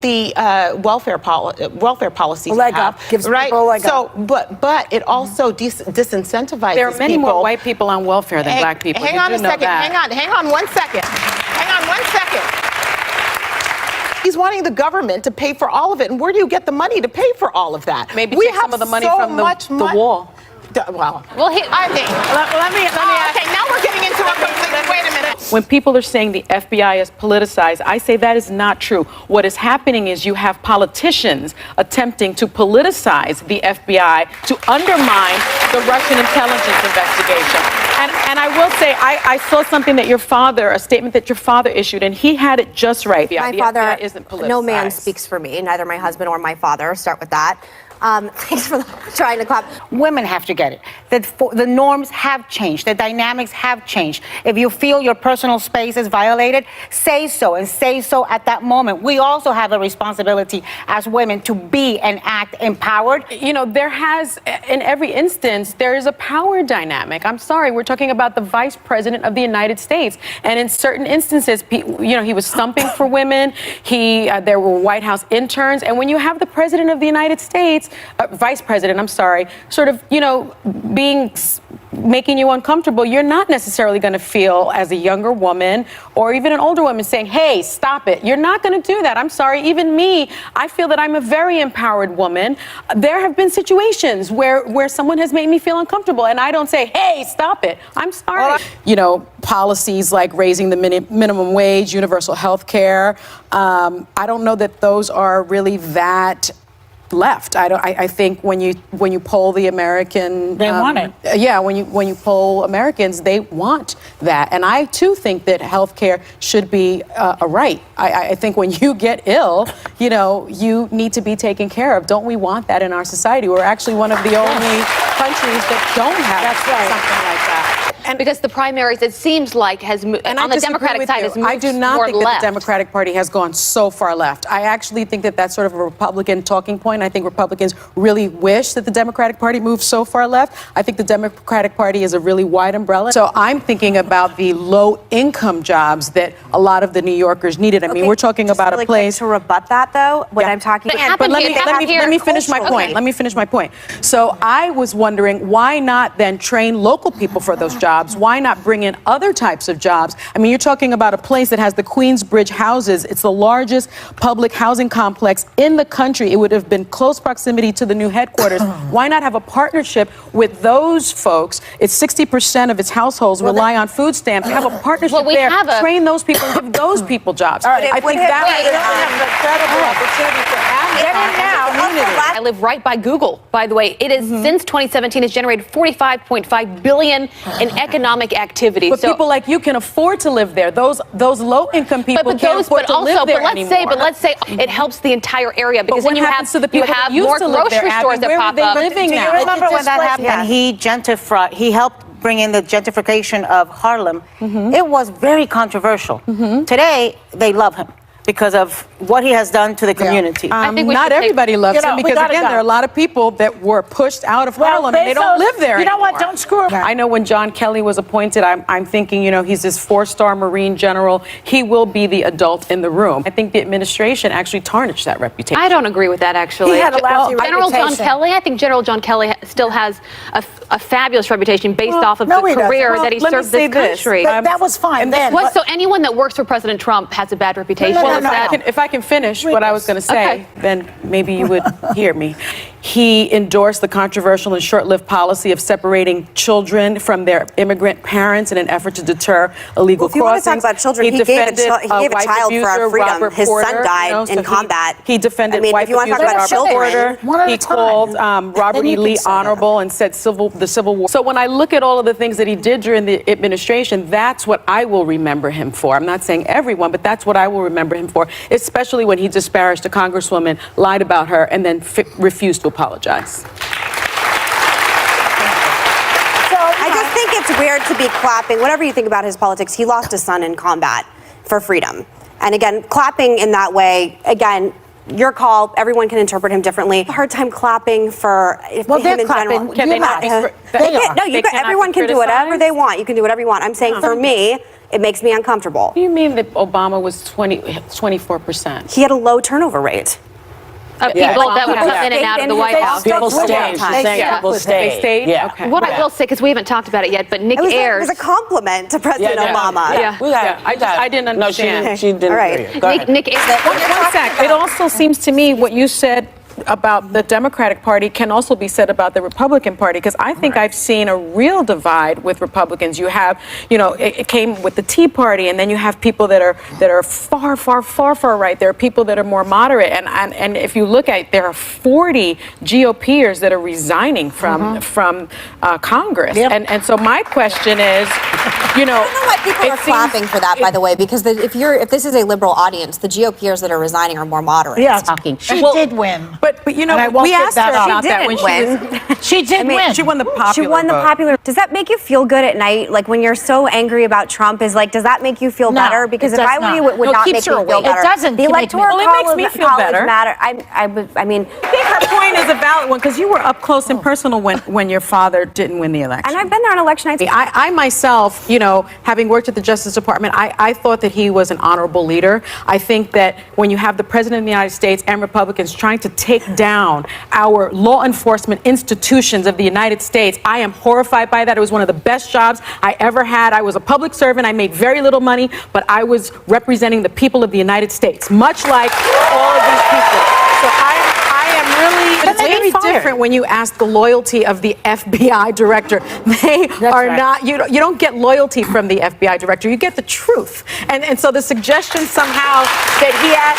the welfare policies leg up, gives right? people a leg up. But it also disincentivizes There are many people. more white people on welfare than black people. Hang on a second. Hang on 1 second. Hang on 1 second. He's wanting the government to pay for all of it, and where do you get the money to pay for all of that? Maybe take some of the money from the wall. Well, let me ask. Okay, now we're getting into a complete. Wait a minute. When people are saying the FBI is politicized, I say that is not true. What is happening is you have politicians attempting to politicize the FBI to undermine the Russian intelligence investigation. And I will say, I saw something that a statement that your father issued, and he had it just right. My father isn't politicized. No man speaks for me, neither my husband or my father. Start with that. Thanks for trying to clap. Women have to get it. The norms have changed. The dynamics have changed. If you feel your personal space is violated, say so, and say so at that moment. We also have a responsibility as women to be and act empowered. You know, in every instance, there is a power dynamic. I'm sorry, we're talking about the Vice President of the United States. And in certain instances, he was stumping for women. There were White House interns. And when you have the President of the United States, Vice President, I'm sorry, sort of, making you uncomfortable, you're not necessarily going to feel as a younger woman or even an older woman saying, hey, stop it. You're not going to do that. I'm sorry. Even me, I feel that I'm a very empowered woman. There have been situations where someone has made me feel uncomfortable and I don't say, hey, stop it. I'm sorry. Policies like raising the minimum wage, universal health care. I don't know that those are really that left. I think when you poll the American, they want it. Yeah, when you poll Americans, they want that, and I too think that healthcare should be a right. I think when you get ill, you need to be taken care of. Don't we want that in our society? We're actually one of the only countries that don't have something like that. And because the primaries, it seems like, has moved on the Democratic side has moved more left. I do not think that the Democratic Party has gone so far left. I actually think that that's sort of a Republican talking point. I think Republicans really wish that the Democratic Party moved so far left. I think the Democratic Party is a really wide umbrella. So I'm thinking about the low-income jobs that a lot of the New Yorkers needed. I mean, we're talking about a place to rebut that, though. When I'm talking, but let me finish my point. Let me finish my point. So I was wondering, why not then train local people for those jobs? Why not bring in other types of jobs? I mean, you're talking about a place that has the Queensbridge houses. It's the largest public housing complex in the country. It would have been close proximity to the new headquarters. Why not have a partnership with those folks? It's 60% of its households rely on food stamps. Have a partnership there. Train those people and give those people jobs. I think that would have an incredible opportunity for I live right by Google, by the way. It is since 2017 has generated $45.5 billion in economic activity. But people like you can afford to live there. Those low-income people can't afford to live there anymore. But let's say it helps the entire area because then you have more grocery stores that pop up. Do you remember when that happened? Yeah. He helped bring in the gentrification of Harlem. It was very controversial. Today, they love him because of what he has done to the community. Not everybody loves him because, again, there are a lot of people that were pushed out of Harlem and they don't live there anymore. You know what? Don't screw up. I know when John Kelly was appointed, I'm thinking, he's this 4-star Marine general. He will be the adult in the room. I think the administration actually tarnished that reputation. I don't agree with that, actually. He had a lousy General John Kelly, I think General John Kelly still has a fabulous reputation based off of the career that he served this country. That was fine then. So anyone that works for President Trump has a bad reputation. If I can finish what I was going to say, then maybe you would hear me. He endorsed the controversial and short-lived policy of separating children from their immigrant parents in an effort to deter illegal crossings. If you want to talk about children, he gave a child for our freedom. His son died in combat. He defended wife abuser Robert Porter. He called Robert E. Lee honorable and said the Civil War. So when I look at all of the things that he did during the administration, that's what I will remember him for. I'm not saying everyone, but that's what I will remember him for, especially when he disparaged a congresswoman, lied about her, and then refused to apologize. I just think it's weird to be clapping. Whatever you think about his politics, he lost a son in combat for freedom. And again, clapping in that way, again, your call. Everyone can interpret him differently. Hard time clapping for Well, him they're in clapping. general. Can they not? Everyone can do whatever they want. You can do whatever you want. I'm saying for me, it makes me uncomfortable. What do you mean that Obama was 24%? He had a low turnover rate. People that would come in and out of the White House. People stayed. She's saying people stayed. They stayed? Yeah. Okay. What I will say, because we haven't talked about it yet, but Nick It Ayers. was a compliment to President Obama. Yeah. I didn't understand. No, she didn't. All right. Agree. Go ahead. Nick Ayers. One sec. It also seems to me what you said about the Democratic Party can also be said about the Republican Party, because I think I've seen a real divide with Republicans. You have, it came with the Tea Party, and then you have people that are far right. There are people that are more moderate, and if you look at, there are 40 GOPers that are resigning from Congress, and so my question is, I don't know why people are clapping for that, by the way, because if this is a liberal audience, the GOPers that are resigning are more moderate. Yeah, she did win. But And I won't we give asked her that up. about that when She did win. she won the popular She won the vote. popular. Does that make you feel good at night? Like when you're so angry about Trump, does that make you feel No, better? Because it if does I were you, not. it would No, it not keeps make me her feel awake. It better. doesn't The make me- electoral Well, it makes me feel college better. matter. I mean, I think her point is a valid one, because you were up close and personal when your father didn't win the election. and I've been there on election nights. I myself, having worked at the Justice Department, I thought that he was an honorable leader. I think that when you have the President of the United States and Republicans trying to take down our law enforcement institutions of the United States, I am horrified by that. It was one of the best jobs I ever had. I was a public servant. I made very little money, but I was representing the people of the United States, much like all of these people. So I am really, it's very different when you ask the loyalty of the FBI director. They are not, you don't get loyalty from the FBI director, you get the truth. And so the suggestion somehow that he had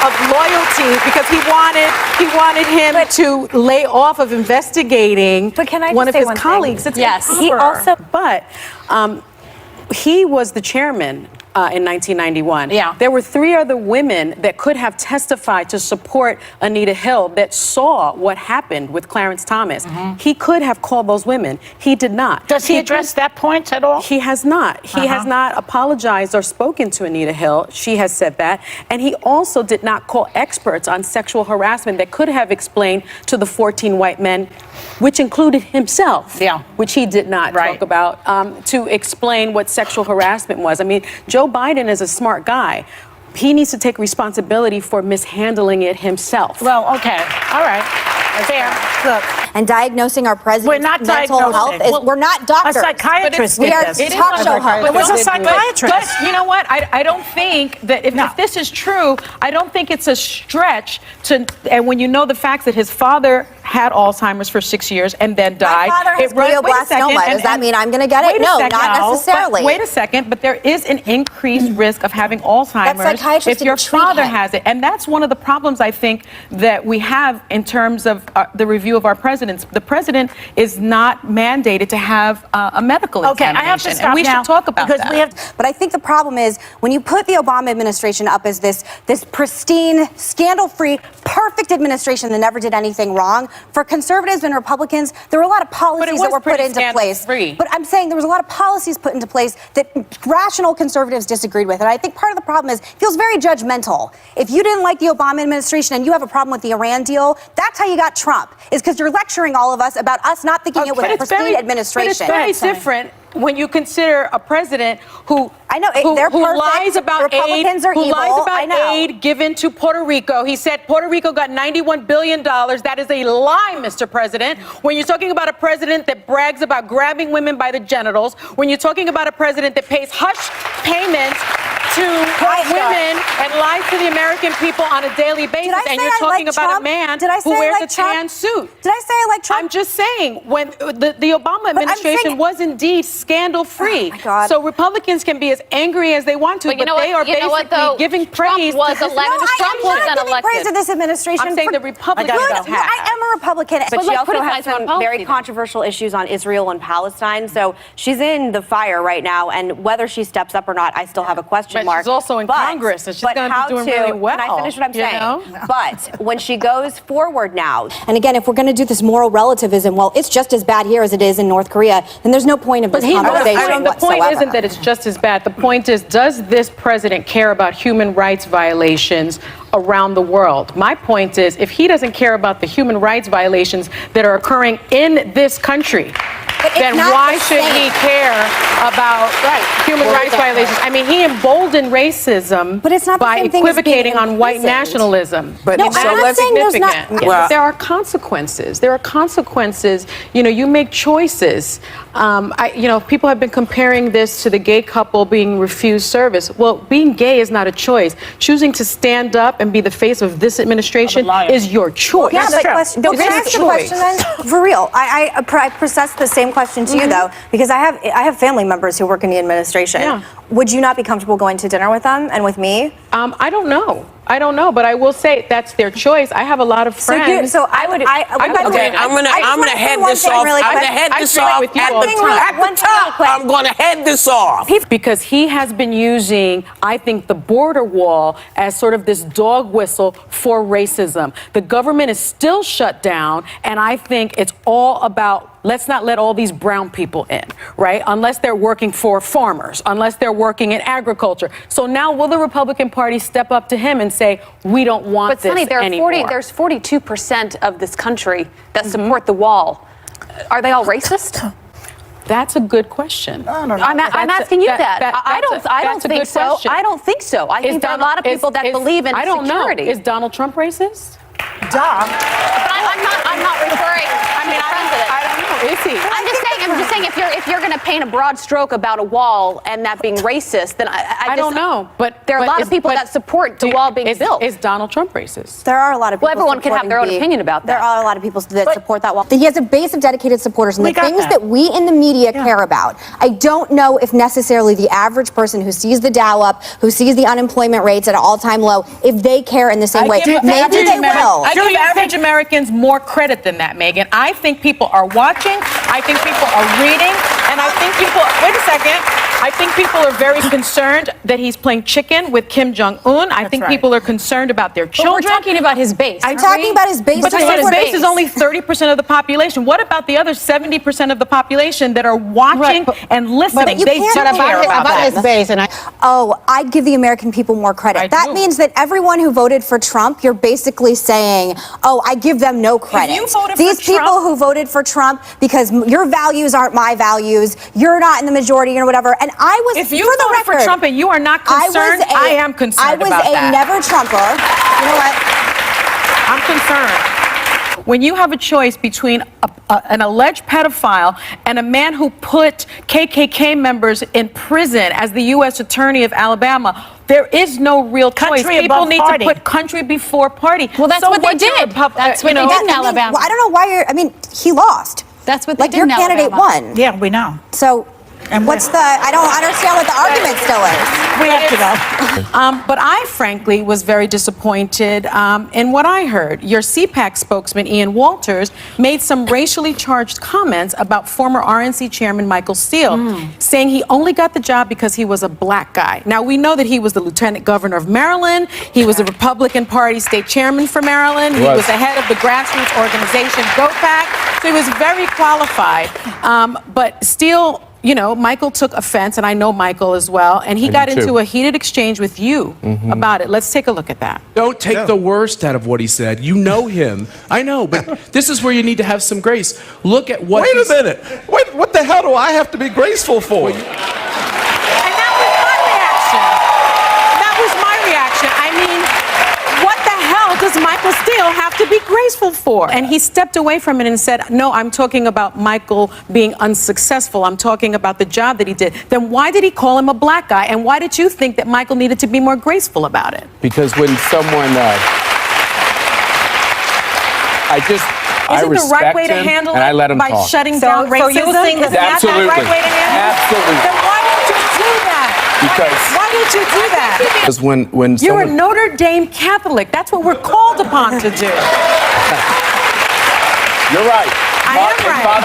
of loyalty, because he wanted him to lay off of investigating But can I one of just say his one thing? colleagues. It's Yes. He improper. also- But he was the chairman in 1991. Yeah. There were 3 other women that could have testified to support Anita Hill that saw what happened with Clarence Thomas. He could have called those women. He did not. Does he address that point at all? He has not. He has not apologized or spoken to Anita Hill. She has said that. And he also did not call experts on sexual harassment that could have explained to the 14 white men, which included himself, which he did not talk about, to explain what sexual harassment was. I mean, Joe Biden is a smart guy. He needs to take responsibility for mishandling it himself. Well, okay. All right. Fair. Look. And diagnosing our president's We're not mental diagnosing. health we're not doctors. A psychiatrist We did are this. talk show hosts. It was a psychiatrist. But you know what? I don't think that if this is true, I don't think it's a stretch to, and when you know the facts that his father had Alzheimer's for 6 years and then died. My father has glioblastoma. Does that mean I'm going to get it? No, not necessarily. Wait a second, but there is an increased risk of having Alzheimer's if your father has it. And that's one of the problems I think that we have in terms of the review of our presidents. The president is not mandated to have a medical examination. I have to stop and we now should talk about because that. But I think the problem is when you put the Obama administration up as this pristine, scandal-free, perfect administration that never did anything wrong, for conservatives and Republicans, there were a lot of policies that were put into place. But I'm saying there was a lot of policies put into place that rational conservatives disagreed with. And I think part of the problem is it feels very judgmental. If you didn't like the Obama administration and you have a problem with the Iran deal, that's how you got Trump, is because you're lecturing all of us about us not thinking it was a pristine administration. But it's very different when you consider a president who they're who perfect. lies about Republicans aid, are who evil. lies I about know. aid given to Puerto Rico. He said Puerto Rico got $91 billion. That is a lie, Mr. President. When you're talking about a president that brags about grabbing women by the genitals, when you're talking about a president that pays hush payments to women and lies to the American people on a daily basis, and you're talking about a man who wears a tan suit. Did I say I like Trump? I'm just saying, when the Obama administration was indeed scandal-free. Oh my God. So Republicans can be as angry as they want to, but they are basically giving praise Trump was to elected. Trump was I'm not giving praise to this administration. I'm saying the Republicans have. I am a Republican, but she also has some very policy. controversial issues on Israel and Palestine. So she's in the fire right now, and whether she steps up or not, I still have a question mark. She's also in Congress, and she's going to be doing really well. Can I finish what I'm saying? know? But when she goes forward now, and again, if we're going to do this moral relativism, well, it's just as bad here as it is in North Korea, then there's no point of this conversation the whatsoever. point isn't that it's just as bad. The point is, does this president care about human rights violations around the world. My point is, if he doesn't care about the human rights violations that are occurring in this country, then why should he care about human rights violations? I mean, he emboldened racism by equivocating on white nationalism. But no, I'm not saying there's not. Well, there are consequences. There are consequences. You know, you make choices. You know, people have been comparing this to the gay couple being refused service. Well, being gay is not a choice. Choosing to stand up and be the face of this administration is your choice. Yeah, but can I ask the question then? For real, I process the same question to you though, because I have family members who work in the administration. Yeah. Would you not be comfortable going to dinner with them and with me? I don't know. I don't know, but I will say that's their choice. I have a lot of friends. So I would. Okay, I'm gonna head this off. I'm gonna head this off at the top. I'm gonna head this off because he has been using, I think, the border wall as sort of this dog whistle for racism. The government is still shut down, and I think it's all about. Let's not let all these brown people in, right? Unless they're working for farmers, unless they're working in agriculture. So now will the Republican Party step up to him and say, we don't want this anymore? There's 42% of this country that support the wall. Are they all racist? That's a good question. I'm asking you that. I don't think so. I don't think so. I think there are a lot of people that believe in security. I don't know. Is Donald Trump racist? But I'm not referring. I mean, I don't know. Is he? I'm just saying, if you're going to paint a broad stroke about a wall and that being racist, then I don't know. But there are a lot of people that support the wall being built. Is Donald Trump racist? There are a lot of people. Well, everyone can have their own opinion about that. There are a lot of people that support that wall. He has a base of dedicated supporters, and the things that we in the media care about, I don't know if necessarily the average person who sees the Dow up, who sees the unemployment rates at an all-time low, if they care in the same way. Maybe they will. I give average Americans more credit than that, Megan. I think people are watching. I think people are reading. And I think people, wait a second, I think people are very concerned that he's playing chicken with Kim Jong-un. I think people are concerned about their children. But we're talking about his base. I'm talking about his base. But his base is only 30% of the population. What about the other 70% of the population that are watching and listening? They don't care about his base. And I'd give the American people more credit. That means that everyone who voted for Trump, you're basically saying, oh, I give them no credit. These people who voted for Trump because your values aren't my values, you're not in the majority or whatever. And I was, if you voted for Trump and you are not concerned, I am concerned about that. I was a never Trumper. You know what? I'm concerned. When you have a choice between an alleged pedophile and a man who put KKK members in prison as the U.S. Attorney of Alabama, there is no real choice. People need to put country before party. Well, that's what they did. That's what they did in Alabama. Well, I don't know why he lost. That's what they did in Alabama. Your candidate won. Yeah, we know. So what's I don't understand what the argument still is. We have to know. But I, frankly, was very disappointed in what I heard. Your CPAC spokesman, Ian Walters, made some racially charged comments about former RNC chairman Michael Steele, saying he only got the job because he was a black guy. Now, we know that he was the lieutenant governor of Maryland. He was the Republican Party state chairman for Maryland. He was the head of the grassroots organization GOPAC. So he was very qualified. But Steele, you know, Michael took offense, and I know Michael as well, and he got into a heated exchange with you about it. Let's take a look at that. Don't take the worst out of what he said. You know him. I know, but this is where you need to have some grace. Look at what Wait a minute. What the hell do I have to be graceful for? And that was my reaction. That was my reaction. I mean, what the hell does Michael Steele have to be graceful for? And he stepped away from it and said, no, I'm talking about Michael being unsuccessful. I'm talking about the job that he did. Then why did he call him a black guy? And why did you think that Michael needed to be more graceful about it? Because when someone, I respect the right way to him, handle and I let him by talk. shutting down racism? Is that the right way to handle it? Absolutely. Then why did you do that? Why did you do that? Because when You're a Notre Dame Catholic. That's what we're called upon to do. You're right. I am right.